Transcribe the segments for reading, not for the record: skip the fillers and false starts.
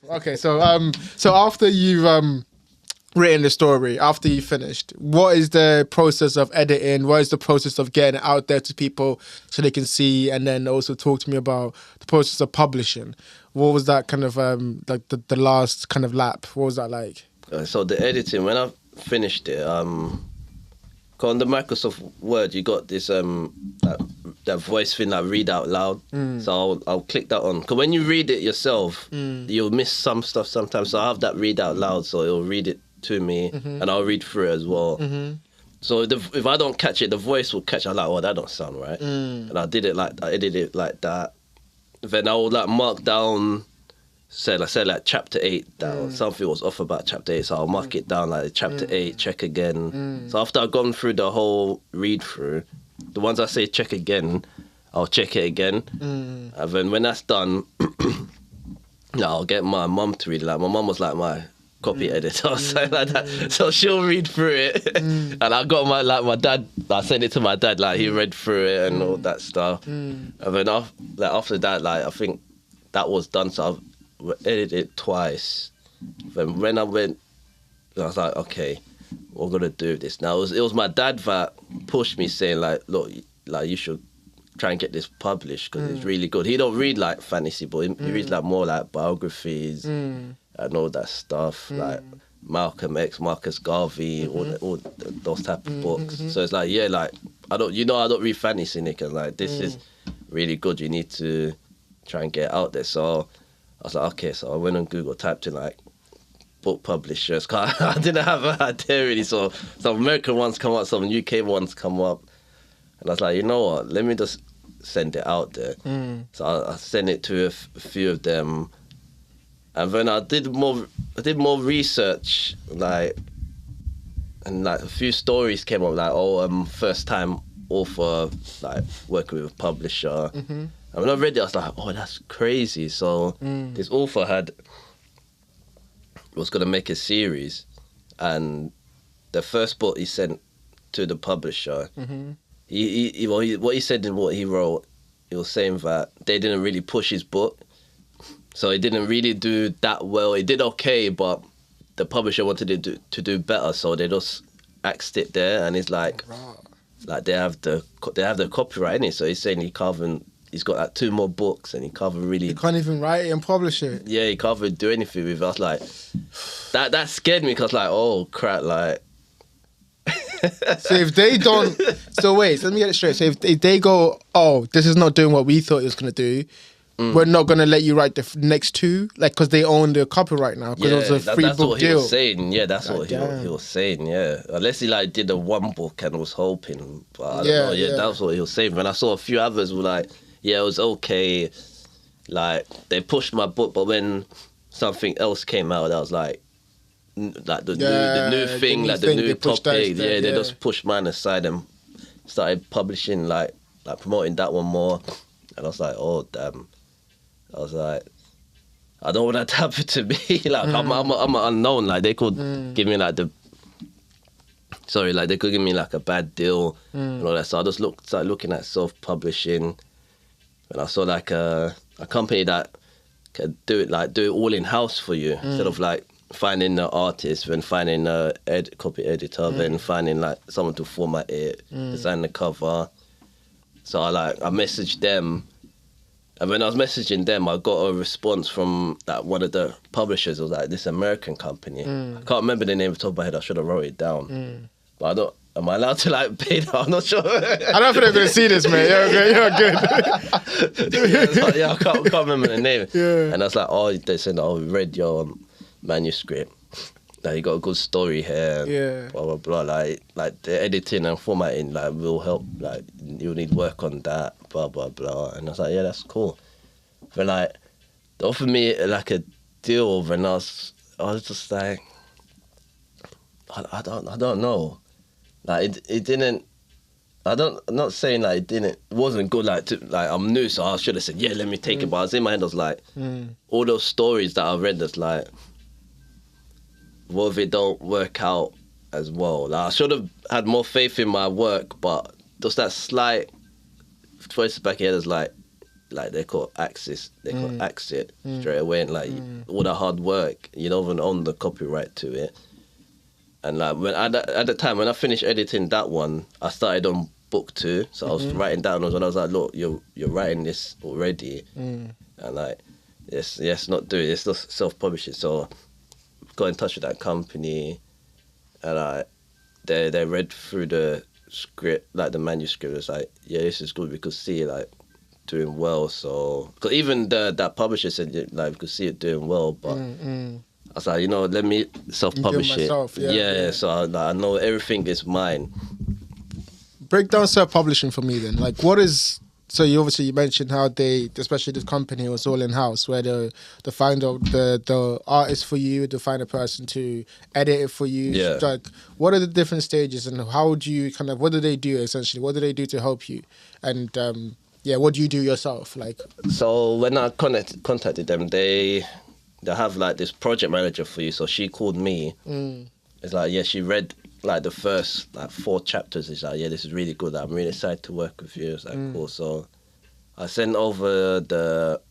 Okay, so after you've written the story, after you finished, what is the process of editing? What is the process of getting it out there to people so they can see? And then also talk to me about the process of publishing. What was that kind of like the last kind of lap? What was that like? So the editing, when I finished it, on the Microsoft Word, you got this that voice thing, like read out loud. So I'll click that on. Because when you read it yourself, you'll miss some stuff sometimes. So I have that read out loud, so it'll read it to me, and I'll read through it as well. So if I don't catch it, the voice will catch it. I'm like, oh, that don't sound right. And I edited it like that. Then I would like mark down, say like chapter 8 down. Something was off about chapter 8, so I'll mark it down like chapter 8, check again. So after I've gone through the whole read through, the ones I say check again, I'll check it again. And then when that's done, I'll get my mum to read it. Like my mum was like my copy editor or something like that. So she'll read through it. And I got my dad, I sent it to my dad, like he read through it and all that stuff. And then after that, like I think that was done, so I've edited it twice. Then when I went, I was like, okay, we're gonna do this. Now it was my dad that pushed me, saying like, look, like you should try and get this published because it's really good. He don't read like fantasy, but he reads like more like biographies and all that stuff, like Malcolm X, Marcus Garvey, all those type of books. So it's like, yeah, like I don't read fantasy, Nick, and like this is really good. You need to try and get it out there. So I was like, okay. So I went on Google, typed in like book publishers. Cause I didn't have an idea really. So some American ones come up, some UK ones come up, and I was like, you know what? Let me just send it out there. So I sent it to a few of them, and then I did more research, like, and like a few stories came up, like, first time author, like working with a publisher. And when I read it, I was like, oh, that's crazy. So this author was going to make a series, and the first book he sent to the publisher, what he said in what he wrote, he was saying that they didn't really push his book, so it didn't really do that well. It did okay, but the publisher wanted it to do better, so they just axed it there. And it's like, like they have the copyright in it, so he's saying he's got like 2 more books, and he can't really... You can't even write it and publish it. Yeah, he can't even do anything with it. I was like... That scared me, because like, oh, crap, like... So if they don't... So wait, so let me get it straight. So if they go, oh, this is not doing what we thought it was going to do, we're not going to let you write the next 2? Like, because they own the copyright now, because it was a free book deal. That's what he was saying. Yeah, that's what he was saying, yeah. Unless he like did a 1 book and was hoping. But I don't know. Yeah, that's what he was saying. When I saw a few others were like, yeah, it was okay. Like, they pushed my book, but when something else came out, I was like the new thing, like the new topic, they just pushed mine aside and started publishing, like promoting that one more. And I was like, oh, damn. I was like, I don't want that to happen to me. Like, I'm an unknown. Like, they could give me like they could give me like a bad deal and all that. So I just started looking at self-publishing. And I saw like a company that could do it all in-house for you, instead of like finding the artist, then finding a copy editor, then finding like someone to format it, design the cover. So I messaged them, and when I was messaging them, I got a response from like one of the publishers. It was like this American company. I can't remember the name off the top of my head. I should have wrote it down, but I don't. Am I allowed to like pay that? I'm not sure. I don't think they're going to see this, man. You're good. I can't remember the name. Yeah. And I was like, oh, they said, oh, we read your manuscript. Like, you got a good story here. Yeah. Blah, blah, blah. Like the editing and formatting, like, will help. Like, you'll need work on that, blah, blah, blah. And I was like, yeah, that's cool. But like, they offered me like a deal, and I was just like, I don't know. Like it didn't. I'm not saying like it wasn't good. Like I'm new, so I should have said, yeah, let me take it. But I was in my head, I was like, all those stories that I read, that's like, what if it don't work out as well? Like, I should have had more faith in my work, but just that slight voice back here is like, like they could access it straight away, and like all the hard work, you don't even own the copyright to it. And like when at the time when I finished editing that one, I started on book 2, so I was writing down when I was like, look, you're writing this already, and like yes, not do it, it's not self-publish it. So got in touch with that company, and they read through the script, like the manuscript. It's like, yeah, this is good. We could see it like doing well. So, because even that publisher said like we could see it doing well, but I was like, let me self-publish it. Yeah. So I know everything is mine. Break down self-publishing for me then. Like, what is... So you mentioned how they, especially this company, was all in-house, where they find the artist for you, to find a person to edit it for you. Yeah. Like, what are the different stages, and how do you what do they do essentially? What do they do to help you? And what do you do yourself? Like, so when I contacted them, they have like this project manager for you. So she called me. It's like, yeah, she read like the first like 4 chapters. It's like, yeah, this is really good. I'm really excited to work with you. It's like, cool. So I sent over the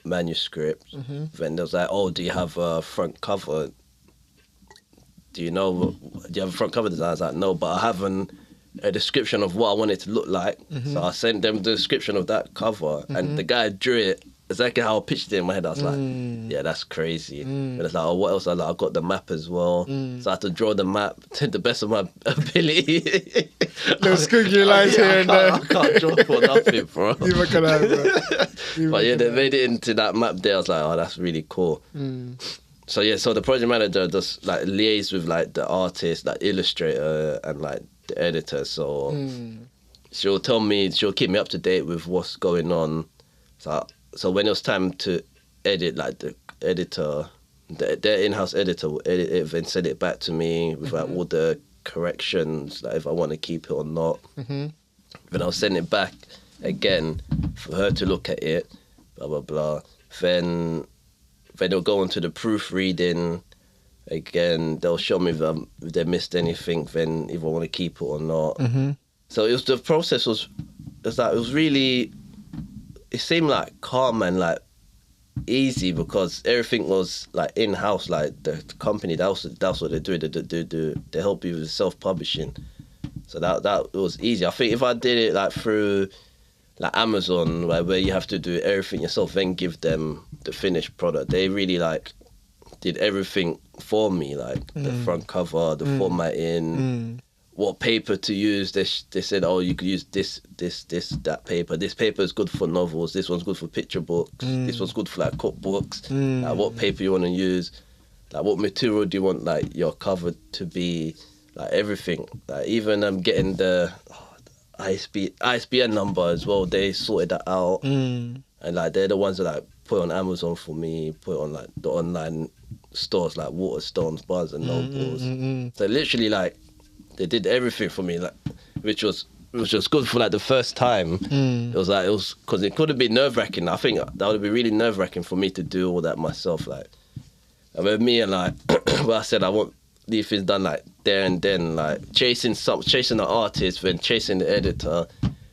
manuscript. Then they was like, oh, do you have a front cover? Do you have a front cover design? I was like, no, but I have a description of what I want it to look like. So I sent them the description of that cover, and the guy drew it exactly how I pitched it in my head. I was like, yeah, that's crazy. And it's like, oh, what else? I got the map as well. So I had to draw the map to the best of my ability. Little squiggly lines here and there. I can't draw for nothing, bro. Neither can I, bro. But yeah, they made it into that map there. I was like, oh, that's really cool. So yeah, so the project manager just like liaise with like the artist, like illustrator, and like the editor. So she'll keep me up to date with what's going on. So when it was time to edit, like the editor, their in-house editor will edit it and send it back to me with like all the corrections, like if I want to keep it or not. Then I'll send it back again for her to look at it, blah, blah, blah. Then they'll go on to the proofreading. Again, they'll show me if they missed anything, then if I want to keep it or not. So the process was really... It seemed like calm and like easy because everything was like in-house. Like the company, that's what they do. They help you with self-publishing. So that was easy. I think if I did it like through like Amazon, where you have to do everything yourself, then give them the finished product. They really like did everything for me, like the front cover, the formatting. What paper to use. They said, oh, you could use this, that paper. This paper is good for novels. This one's good for picture books. This one's good for like cookbooks. Like what paper you want to use. Like what material do you want like your cover to be. Like everything. Like even getting the ISBN number as well. They sorted that out. And like they're the ones that like put on Amazon for me. Put on like the online stores like Waterstones, Barnes and Nobles. So literally like. They did everything for me, like, which was good for like the first time. It was because it could have been nerve-wracking. I think that would be really nerve-wracking for me to do all that myself. Like, and with me and like, well, I said I want these things done like there and then, like chasing the artist, then chasing the editor,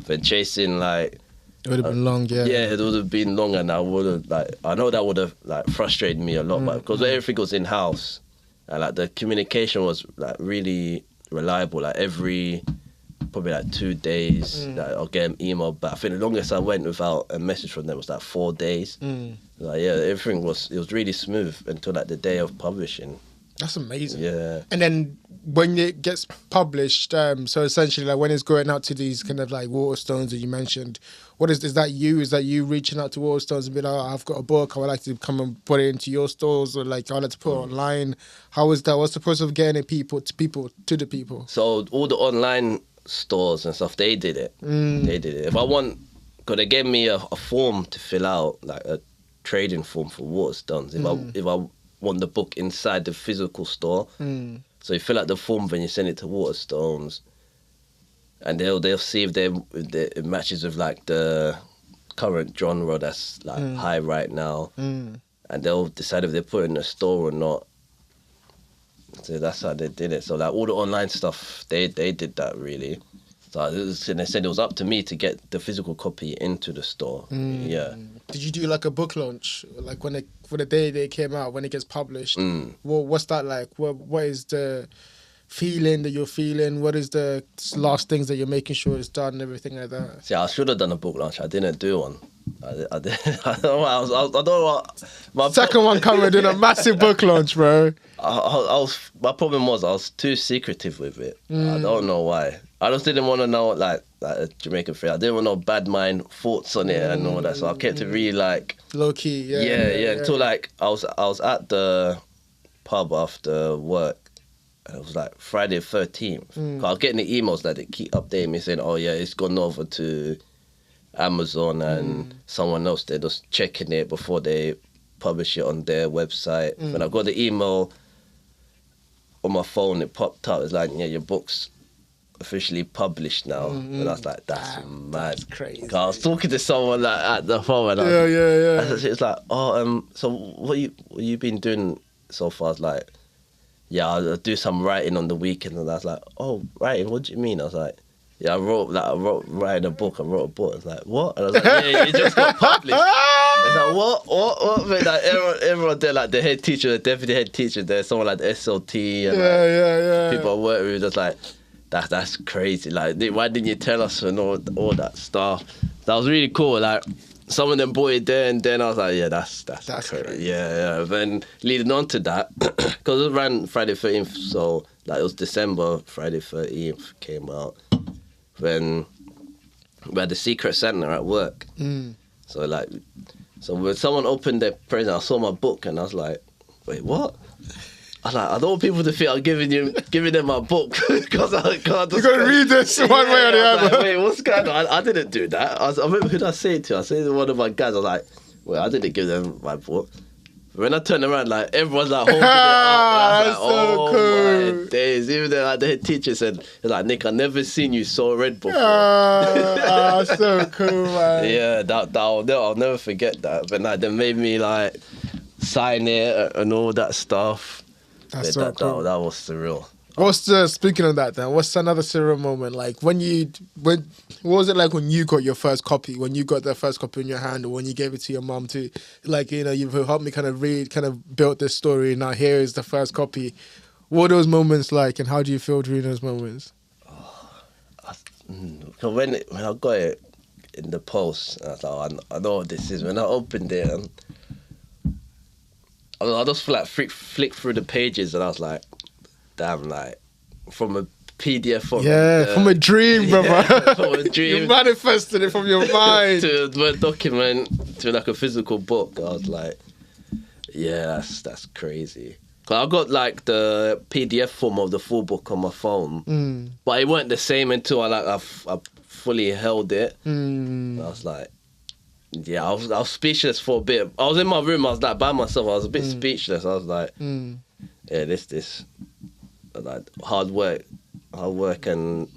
then chasing like. It would have been long, yeah. Yeah, it would have been long, and I would have like. I know that would have like frustrated me a lot, but because everything was in house, and like the communication was like really reliable. Like every probably like 2 days, like, I'll get an email back. I think the longest I went without a message from them was like 4 days. Like yeah, everything was really smooth until like the day of publishing. That's amazing. Yeah. And then when it gets published, so essentially like when it's going out to these kind of like Waterstones that you mentioned, is that you? Is that you reaching out to Waterstones and being like, oh, I've got a book, I would like to come and put it into your stores, or like I would like to put it online? How is that? What's the process of getting it to the people? So all the online stores and stuff, they did it. They did it. If I want, because they gave me a form to fill out, like a trading form for Waterstones. If I want the book inside the physical store. So you fill out the form, then you send it to Waterstones, and they'll see if it matches with like the current genre that's like high right now, and they'll decide if they put it in a store or not. So that's how they did it. So like all the online stuff, they did that really. So and they said it was up to me to get the physical copy into the store. Yeah. Did you do like a book launch, like when for the day they came out, when it gets published? What's that like? What is the feeling that you're feeling? What is the last things that you're making sure is done and everything like that? See, I should have done a book launch. I didn't do one. I did. I don't know. I don't know what. My Second one coming, doing a massive book launch, bro. My problem was I was too secretive with it. I don't know why. I just didn't want to know like a Jamaican thing. I didn't want no bad mind thoughts on it and all that. So I kept it really like low key. Yeah. Until like I was at the pub after work. And it was like Friday the 13th. I was getting the emails that they keep updating me saying, "Oh yeah, it's gone over to Amazon and someone else. They're just checking it before they publish it on their website." When I got the email on my phone, it popped up. It's like, "Yeah, your book's officially published now." And I was like, "That's mad." That's crazy. I was talking to someone like at the phone, and it's like, "Oh, so what you been doing so far?" It's like, "Yeah, I'll do some writing on the weekend." And I was like, "Oh, writing? What do you mean?" I was like, "Yeah, I wrote writing a book. I wrote a book." I was like, "What?" And I was like, "Yeah, you just got published." I was like, what? But like everyone there, like the head teacher, the deputy head teacher, there's someone like the SLT and people I work with, just like, that's crazy. Like, why didn't you tell us and all that stuff? That was really cool. Like, some of them bought it there, and then I was like, yeah, that's crazy. Yeah. Then leading on to that, because it ran Friday 13th, so like it was December, Friday 13th came out. Then we had the Secret Santa at work. So when someone opened their present, I saw my book, and I was like, wait, what? I don't want people to think I'm giving them my book because I can't. You gotta read this one way or the other. Like, wait, what's going on? I didn't do that. I remember who did I say it to? I said to one of my guys. I was like, wait, I didn't give them my book. When I turned around, like everyone's like holding it up. I was like, so cool. My days. Even though like, the head teacher said, like, "Nick, I never seen you so red before." So cool, man. Yeah, I'll never forget that. But like, they made me like sign it and all that stuff. That's so cool. That was surreal. Speaking of that then, what's another surreal moment? Like what was it like when you got your first copy, when you got that first copy in your hand, or when you gave it to your mum to, like, you know, you've helped me kind of build this story, now here is the first copy. What are those moments like, and how do you feel during those moments? Cause when I got it in the post, I thought, I know what this is. When I opened it, I just flicked through the pages, and I was like, damn, like, from a PDF from a dream, brother. Yeah, from a dream. You manifested it from your mind. to a Word document, to like a physical book. I was like, yeah, that's crazy. Cause I got like the PDF form of the full book on my phone, but it weren't the same until I fully held it. I was like, yeah, I was speechless for a bit. I was in my room, I was like by myself, I was a bit speechless. I was like, yeah, this like hard work and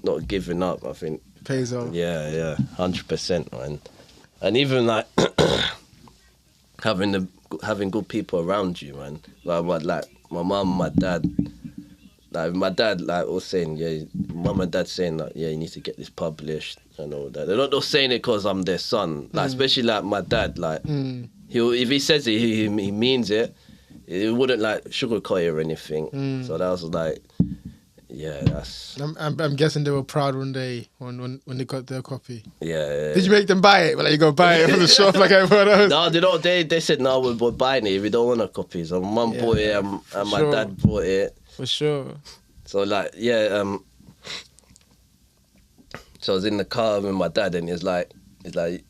not giving up, I think pays off. Yeah, 100%, man. And even like having good people around you, man. Like my mum, my dad. Like my dad, like was saying, yeah, mum and dad saying that, yeah, you need to get this published and all that. They're not just saying it because I'm their son. Like especially like my dad, like if he says it, he means it. He wouldn't like sugarcoat it or anything. So that was like, yeah, that's. I'm guessing they were proud one day when they got their copy. Yeah. Did you make them buy it? Like you go buy it from the shop like everyone else? No, they said no, we're buying it. We don't want a copy. So my mum bought it and my dad bought it. For sure. So like, yeah, so I was in the car with my dad, and it's like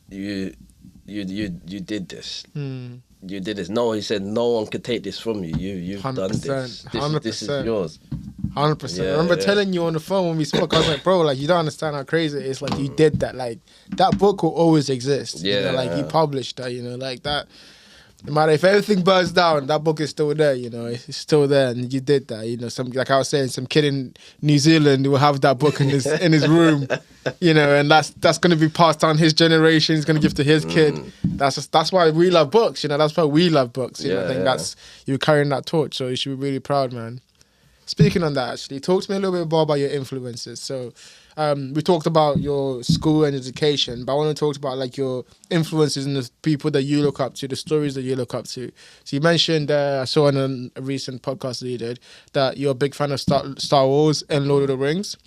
you did this. You did this. No, he said, no one could take this from you. You've done this. 100%. This is yours. 100%. I remember telling you on the phone when we spoke, I was like, bro, like, you don't understand how crazy it is. Like, you did that. Like, that book will always exist. Yeah. You know, like, you published that, you know, like that. No matter if everything burns down, that book is still there, you know, it's still there, and you did that, you know. Like I was saying, some kid in New Zealand will have that book in his room, you know, and that's going to be passed on his generation. He's going to give to his kid. That's why we love books, you know. That's why we love books. You know, I think that's you're carrying that torch, so you should be really proud, man. Speaking on that, actually, talk to me a little bit more about your influences. So, we talked about your school and education, but I want to talk about like your influences and the people that you look up to, the stories that you look up to. So you mentioned, I saw on a recent podcast that you did, that you're a big fan of Star Wars and Lord of the Rings.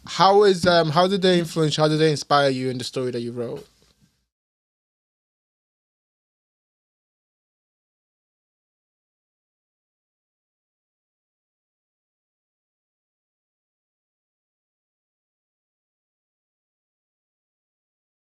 How did they influence? How did they inspire you in the story that you wrote?